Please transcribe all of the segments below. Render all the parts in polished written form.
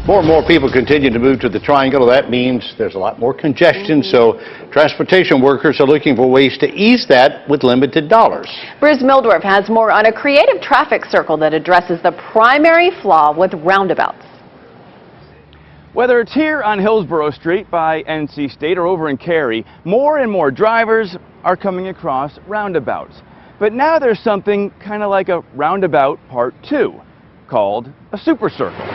More and more people continue to move to the Triangle. That means there's a lot more congestion, so transportation workers are looking for ways to ease that with limited dollars. Bruce Mildorf has more on a creative traffic circle that addresses the primary flaw with roundabouts. Whether it's here on Hillsborough Street by NC State or over in Cary, more and more drivers are coming across roundabouts. But now there's something kind of like a roundabout part 2, called a super circle.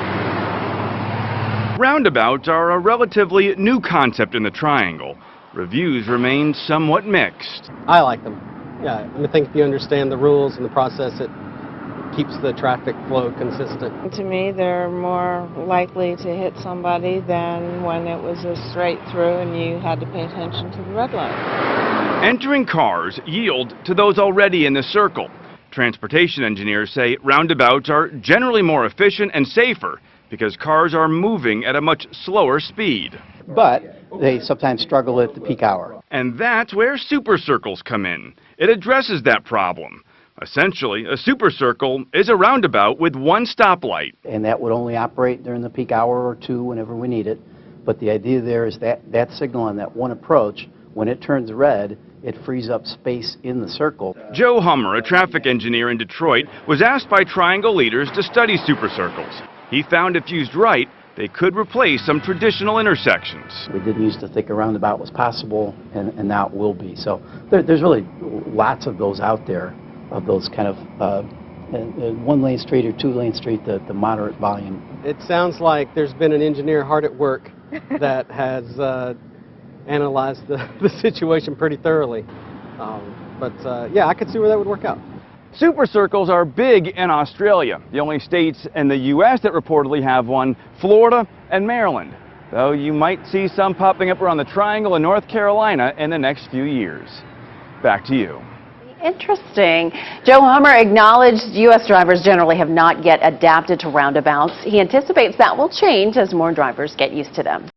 Roundabouts are a relatively new concept in the Triangle. Reviews remain somewhat mixed. I like them. Yeah, I think if you understand the rules and the process, it keeps the traffic flow consistent. To me, they're more likely to hit somebody than when it was a straight through and you had to pay attention to the red light. Entering cars yield to those already in the circle. Transportation engineers say roundabouts are generally more efficient and safer because cars are moving at a much slower speed. But they sometimes struggle at the peak hour. And that's where super circles come in. It addresses that problem. Essentially, a super circle is a roundabout with one stoplight. And that would only operate during the peak hour or two whenever we need it. But the idea there is that signal on that one approach, when it turns red, it frees up space in the circle. Joe Hummer, a traffic engineer in Detroit, was asked by Triangle leaders to study super circles. He found if used right, they could replace some traditional intersections. We didn't used to think a roundabout was possible, and now it will be. So there's really lots of those out there, of those kind of one-lane street or two-lane street, the moderate volume. It sounds like there's been an engineer hard at work that has analyzed the situation pretty thoroughly. Yeah, I could see where that would work out. Super circles are big in Australia. The only states in the U.S. that reportedly have one, Florida and Maryland. Though you might see some popping up around the Triangle in North Carolina in the next few years. Back to you. Interesting. Joe Hummer acknowledged U.S. drivers generally have not yet adapted to roundabouts. He anticipates that will change as more drivers get used to them.